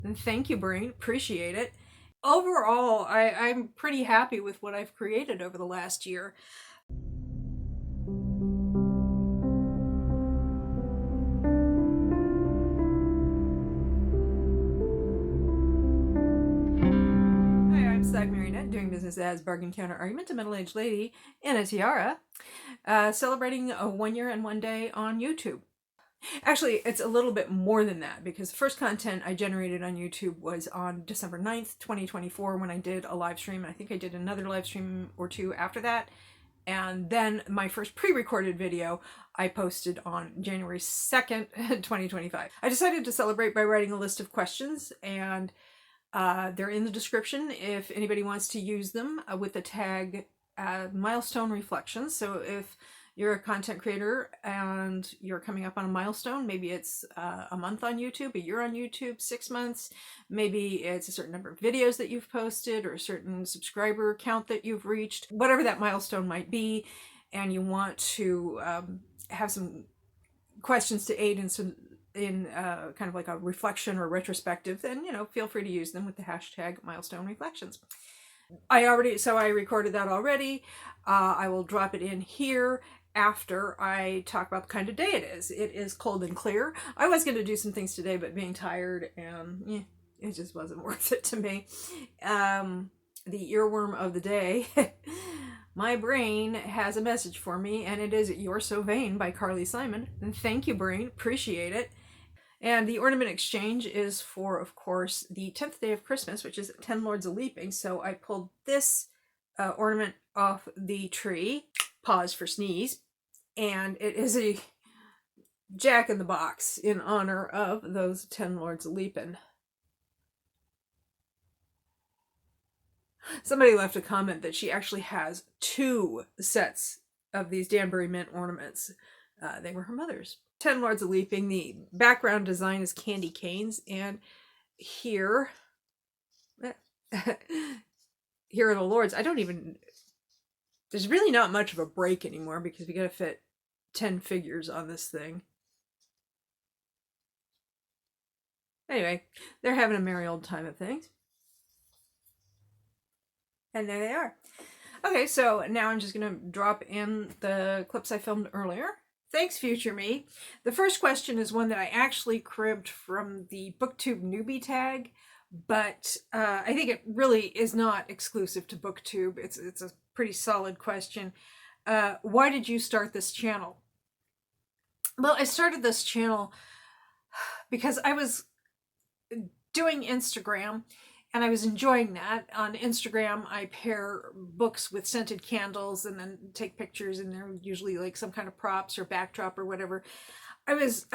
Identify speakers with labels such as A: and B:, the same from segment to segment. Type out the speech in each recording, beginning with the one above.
A: And thank you, Brain. Appreciate it. Overall, I'm pretty happy with what I've created over the last year. Hi, I'm Stag Marionette, doing business as Bargain Counter Argument, a middle-aged lady in a tiara, celebrating a 1 year and 1 day on YouTube. Actually, it's a little bit more than that because the first content I generated on YouTube was on December 9th, 2024 when I did a live stream. I think I did another live stream or two after that. And then my first pre-recorded video I posted on January 2nd, 2025. I decided to celebrate by writing a list of questions, and they're in the description if anybody wants to use them with the tag milestone reflections. So if you're a content creator and you're coming up on a milestone, maybe it's a month on YouTube, a year on YouTube, 6 months, maybe it's a certain number of videos that you've posted or a certain subscriber count that you've reached, whatever that milestone might be, and you want to have some questions to aid in some kind of like a reflection or retrospective, then feel free to use them with the hashtag milestone reflections. I recorded that already. I will drop it in here after I talk about the kind of day it is. It is cold and clear. I was going to do some things today, but being tired and it just wasn't worth it to me. The earworm of the day. My brain has a message for me, and it is "You're So Vain" by Carly Simon. And thank you, brain. Appreciate it. And the ornament exchange is for, of course, the 10th day of Christmas, which is 10 Lords of Leaping. So I pulled this ornament off the tree, pause for sneeze, and it is a Jack in the Box in honor of those 10 Lords of Leaping. Somebody left a comment that she actually has 2 sets of these Danbury Mint ornaments. They were her mother's. 10 Lords of Leaping. The background design is candy canes, and here here are the Lords. There's really not much of a break anymore because we gotta fit 10 figures on this thing. Anyway, they're having a merry old time of things. And there they are. Okay, so now I'm just gonna drop in the clips I filmed earlier. Thanks, future me. The first question is one that I actually cribbed from the BookTube newbie tag, but I think it really is not exclusive to BookTube. It's a pretty solid question. Why did you start this channel? Well, I started this channel because I was doing Instagram and I was enjoying that. On Instagram, I pair books with scented candles and then take pictures, and they're usually like some kind of props or backdrop or whatever. I was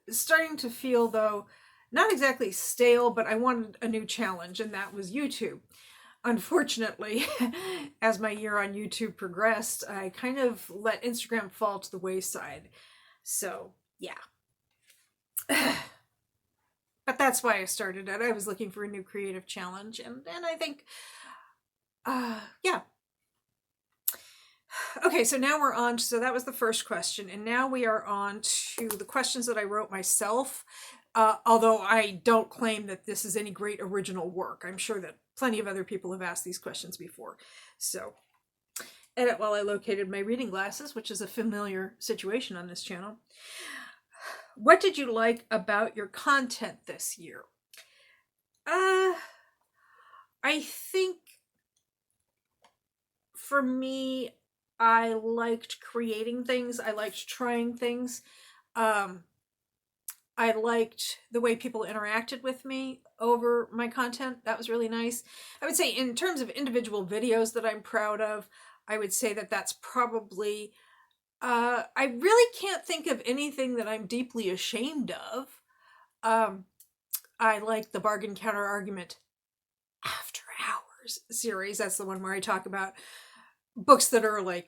A: starting to feel, though, not exactly stale, but I wanted a new challenge, and that was YouTube. Unfortunately, as my year on YouTube progressed, I kind of let Instagram fall to the wayside. So, yeah. But that's why I started it. I was looking for a new creative challenge, and I think, yeah. Okay, so now we're on, so that was the first question, and now we are on to the questions that I wrote myself, although I don't claim that this is any great original work. I'm sure that plenty of other people have asked these questions before. So, edit while I located my reading glasses, which is a familiar situation on this channel. What did you like about your content this year? I think for me, I liked creating things. I liked trying things. I liked the way people interacted with me over my content. That was really nice. I would say in terms of individual videos that I'm proud of, I would say that that's probably... I really can't think of anything that I'm deeply ashamed of. I like the Bargain Counter Argument After Hours series. That's the one where I talk about books that are like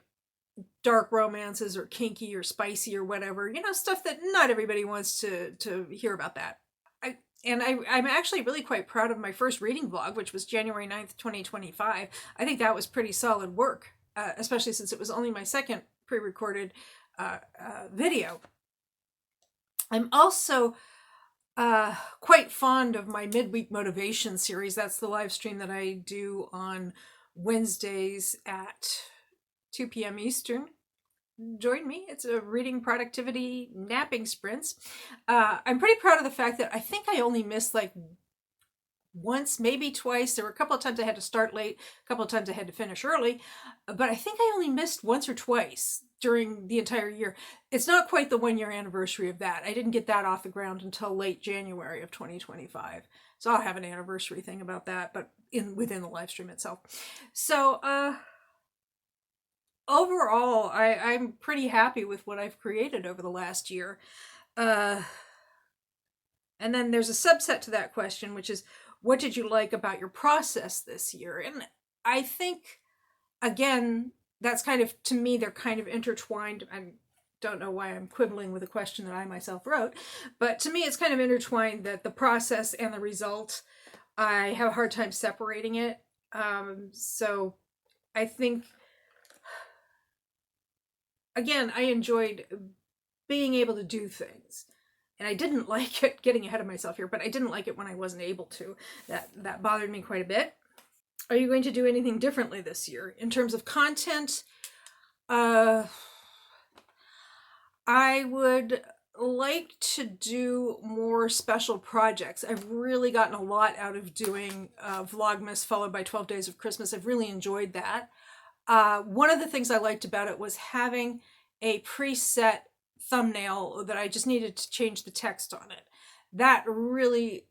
A: dark romances or kinky or spicy or whatever, stuff that not everybody wants to hear about that. I'm actually really quite proud of my first reading vlog, which was January 9th, 2025. I think that was pretty solid work, especially since it was only my second pre-recorded video. I'm also quite fond of my midweek motivation series. That's the live stream that I do on Wednesdays at 2 p.m. Eastern. Join me. It's a reading productivity napping sprints. I'm pretty proud of the fact that I think I only missed like once, maybe twice. There were a couple of times I had to start late, a couple of times I had to finish early, but I think I only missed once or twice during the entire year. It's not quite the 1 year anniversary of that. I didn't get that off the ground until late January of 2025. So I'll have an anniversary thing about that, but within the live stream itself. So overall, I'm pretty happy with what I've created over the last year. And then there's a subset to that question, which is, what did you like about your process this year? And I think, again, that's kind of, to me, they're kind of intertwined. I don't know why I'm quibbling with a question that I myself wrote, but to me, it's kind of intertwined that the process and the result, I have a hard time separating it. So I think, again, I enjoyed being able to do things. And I didn't like it, getting ahead of myself here, but I didn't like it when I wasn't able to. That bothered me quite a bit. Are you going to do anything differently this year? In terms of content, I would like to do more special projects. I've really gotten a lot out of doing Vlogmas followed by 12 Days of Christmas. I've really enjoyed that. One of the things I liked about it was having a preset thumbnail that I just needed to change the text on it. That really,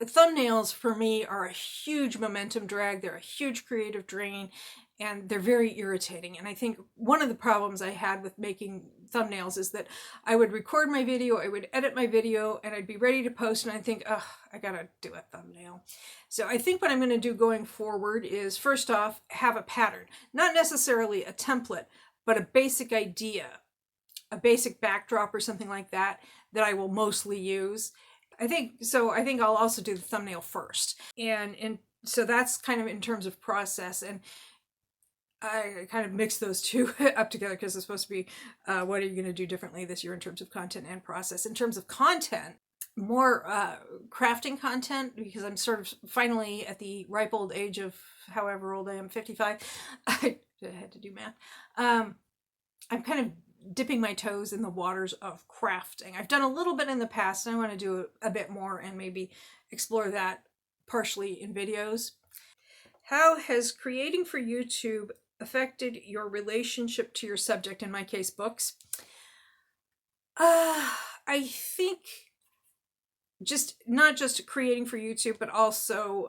A: thumbnails for me are a huge momentum drag. They're a huge creative drain, and they're very irritating. And I think one of the problems I had with making thumbnails is that I would record my video, I would edit my video, and I'd be ready to post, and I'd think, oh, I gotta do a thumbnail. So I think what I'm gonna do going forward is, first off, have a pattern. Not necessarily a template, but a basic idea, a basic backdrop or something like that, that I will mostly use. I think I'll also do the thumbnail first. And so that's kind of in terms of process. And I kind of mix those two up together because it's supposed to be, what are you going to do differently this year in terms of content and process? In terms of content, more crafting content, because I'm sort of finally at the ripe old age of however old I am, 55. I had to do math. I'm kind of dipping my toes in the waters of crafting. I've done a little bit in the past, and I want to do a bit more and maybe explore that partially in videos. How has creating for YouTube affected your relationship to your subject, in my case, books? I think not just creating for YouTube, but also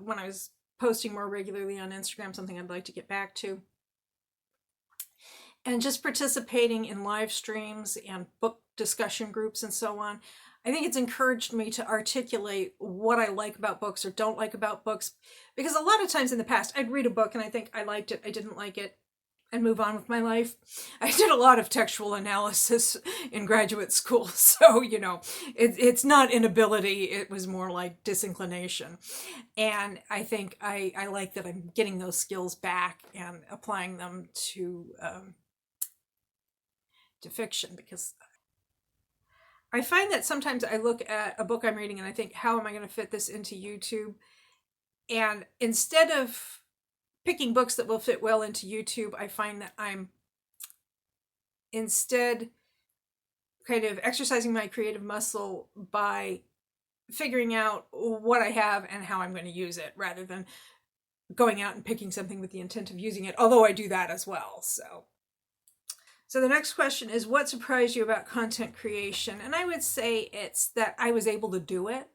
A: when I was posting more regularly on Instagram, something I'd like to get back to. And just participating in live streams and book discussion groups and so on. I think it's encouraged me to articulate what I like about books or don't like about books. Because a lot of times in the past, I'd read a book and I think I liked it, I didn't like it, and move on with my life. I did a lot of textual analysis in graduate school. So, it's not inability, it was more like disinclination. And I think I like that I'm getting those skills back and applying them to fiction, because I find that sometimes I look at a book I'm reading and I think, how am I going to fit this into YouTube? And instead of picking books that will fit well into YouTube, I find that I'm instead kind of exercising my creative muscle by figuring out what I have and how I'm going to use it, rather than going out and picking something with the intent of using it, although I do that as well. So the next question is, what surprised you about content creation? And I would say it's that I was able to do it.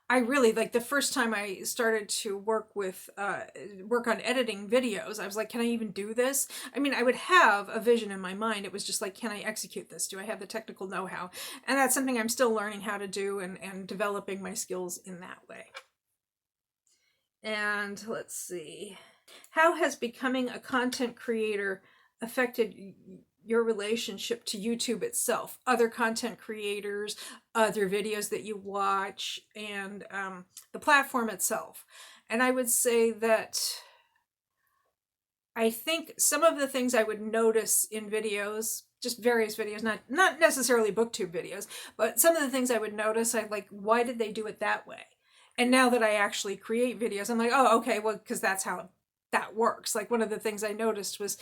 A: I really, like, the first time I started to work on editing videos, I was like, can I even do this? I mean, I would have a vision in my mind. It was just like, can I execute this? Do I have the technical know-how? And that's something I'm still learning how to do and developing my skills in that way. And let's see. How has becoming a content creator affected your relationship to YouTube itself, other content creators, other videos that you watch, and the platform itself? And I would say that I think some of the things I would notice in videos just various videos, not necessarily BookTube videos, but some of the things I would notice, I like, why did they do it that way? And now that I actually create videos, I'm like, oh, okay, well, because that's how that works. Like one of the things I noticed was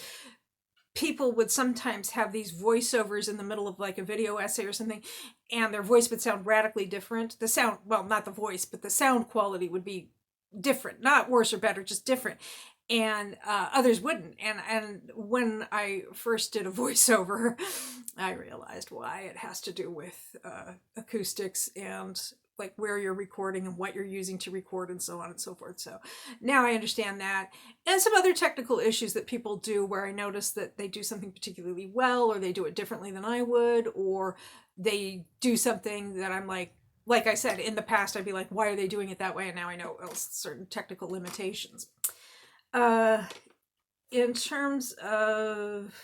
A: people would sometimes have these voiceovers in the middle of like a video essay or something, and their voice would sound radically different. The sound, well, not the voice, but the sound quality would be different, not worse or better, just different. And others wouldn't. And when I first did a voiceover, I realized why. It has to do with acoustics and like where you're recording and what you're using to record and so on and so forth. So now I understand that. And some other technical issues that people do where I notice that they do something particularly well, or they do it differently than I would, or they do something that I'm like I said, in the past, I'd be like, why are they doing it that way? And now I know certain technical limitations. In terms of,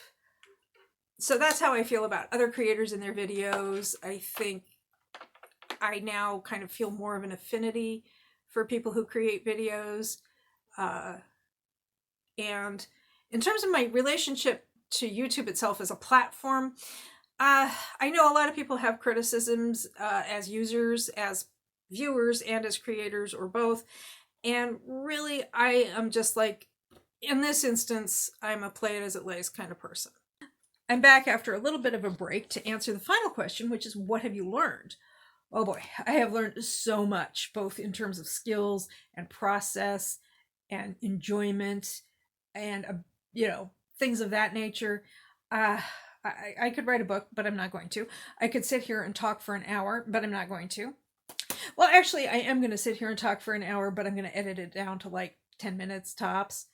A: so that's how I feel about other creators and their videos. I think I now kind of feel more of an affinity for people who create videos. And in terms of my relationship to YouTube itself as a platform, I know a lot of people have criticisms as users, as viewers, and as creators, or both. And really, I am just like, in this instance, I'm a play it as it lays kind of person. I'm back after a little bit of a break to answer the final question, which is, what have you learned? Oh boy, I have learned so much, both in terms of skills and process and enjoyment and, things of that nature. I could write a book, but I'm not going to. I could sit here and talk for an hour, but I'm not going to. Well, actually, I am going to sit here and talk for an hour, but I'm going to edit it down to like 10 minutes tops.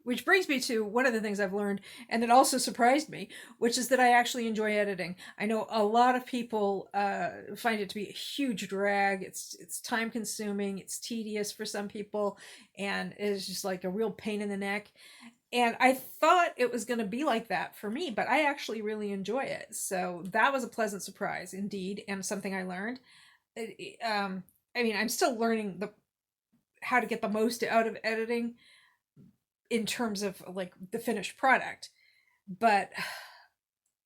A: Which brings me to one of the things I've learned, and it also surprised me, which is that I actually enjoy editing. I know a lot of people find it to be a huge drag. It's time consuming, it's tedious for some people, and it's just like a real pain in the neck. And I thought it was going to be like that for me, but I actually really enjoy it. So that was a pleasant surprise indeed, and something I learned. I'm still learning how to get the most out of editing in terms of like the finished product, but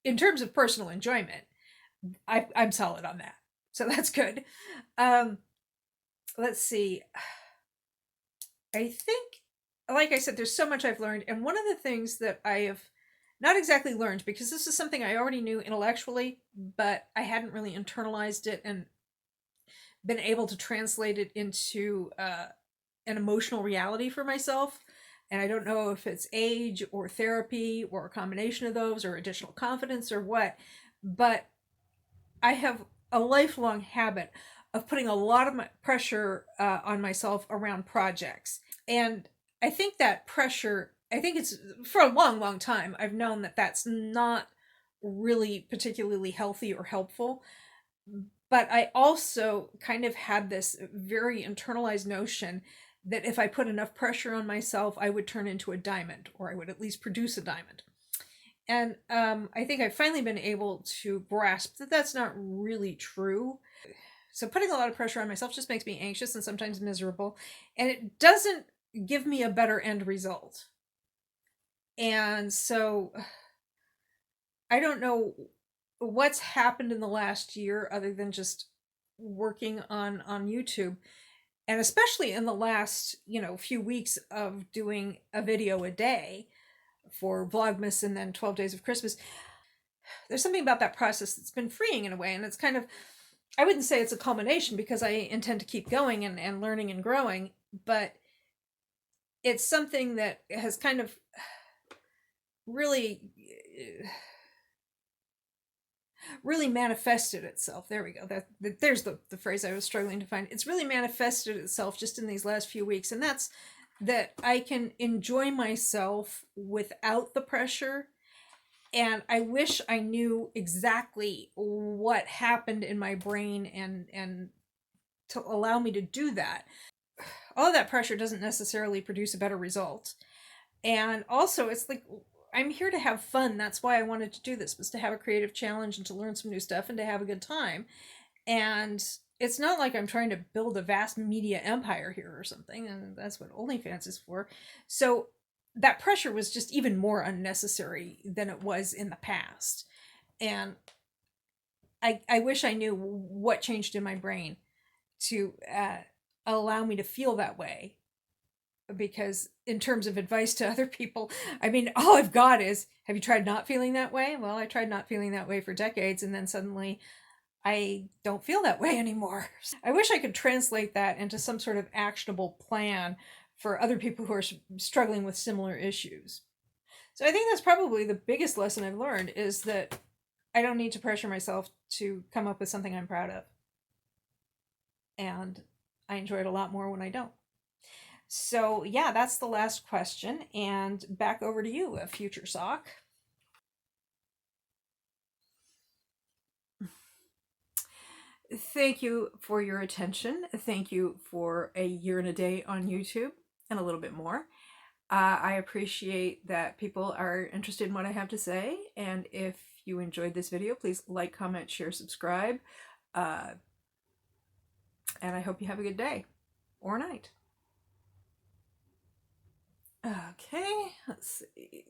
A: in terms of personal enjoyment, I'm solid on that. So that's good. Let's see. I think, like I said, there's so much I've learned. And one of the things that I have not exactly learned, because this is something I already knew intellectually, but I hadn't really internalized it and been able to translate it into an emotional reality for myself. And I don't know if it's age or therapy or a combination of those or additional confidence or what, but I have a lifelong habit of putting a lot of my pressure on myself around projects. And I think that pressure, I think it's for a long, long time, I've known that that's not really particularly healthy or helpful. But I also kind of had this very internalized notion that if I put enough pressure on myself, I would turn into a diamond, or I would at least produce a diamond. And I think I've finally been able to grasp that that's not really true. So putting a lot of pressure on myself just makes me anxious and sometimes miserable, and it doesn't give me a better end result. And so I don't know what's happened in the last year other than just working on YouTube. And especially in the last, few weeks of doing a video a day for Vlogmas and then 12 Days of Christmas, there's something about that process that's been freeing in a way. And it's kind of, I wouldn't say it's a culmination because I intend to keep going and learning and growing, but it's something that has kind of really manifested itself. There we go. There's the phrase I was struggling to find. It's really manifested itself just in these last few weeks, and that's that I can enjoy myself without the pressure. And I wish I knew exactly what happened in my brain and to allow me to do that. All of that pressure doesn't necessarily produce a better result. And also, it's like, I'm here to have fun. That's why I wanted to do this, was to have a creative challenge and to learn some new stuff and to have a good time. And it's not like I'm trying to build a vast media empire here or something, and that's what OnlyFans is for. So that pressure was just even more unnecessary than it was in the past. And I wish I knew what changed in my brain to allow me to feel that way. Because in terms of advice to other people, I mean, all I've got is, have you tried not feeling that way? Well, I tried not feeling that way for decades, and then suddenly I don't feel that way anymore. I wish I could translate that into some sort of actionable plan for other people who are struggling with similar issues. So I think that's probably the biggest lesson I've learned, is that I don't need to pressure myself to come up with something I'm proud of. And I enjoy it a lot more when I don't. So, yeah, that's the last question. And back over to you, a future sock. Thank you for your attention. Thank you for a year and a day on YouTube and a little bit more. I appreciate that people are interested in what I have to say. And if you enjoyed this video, please like, comment, share, subscribe. And I hope you have a good day or night. Okay, let's see.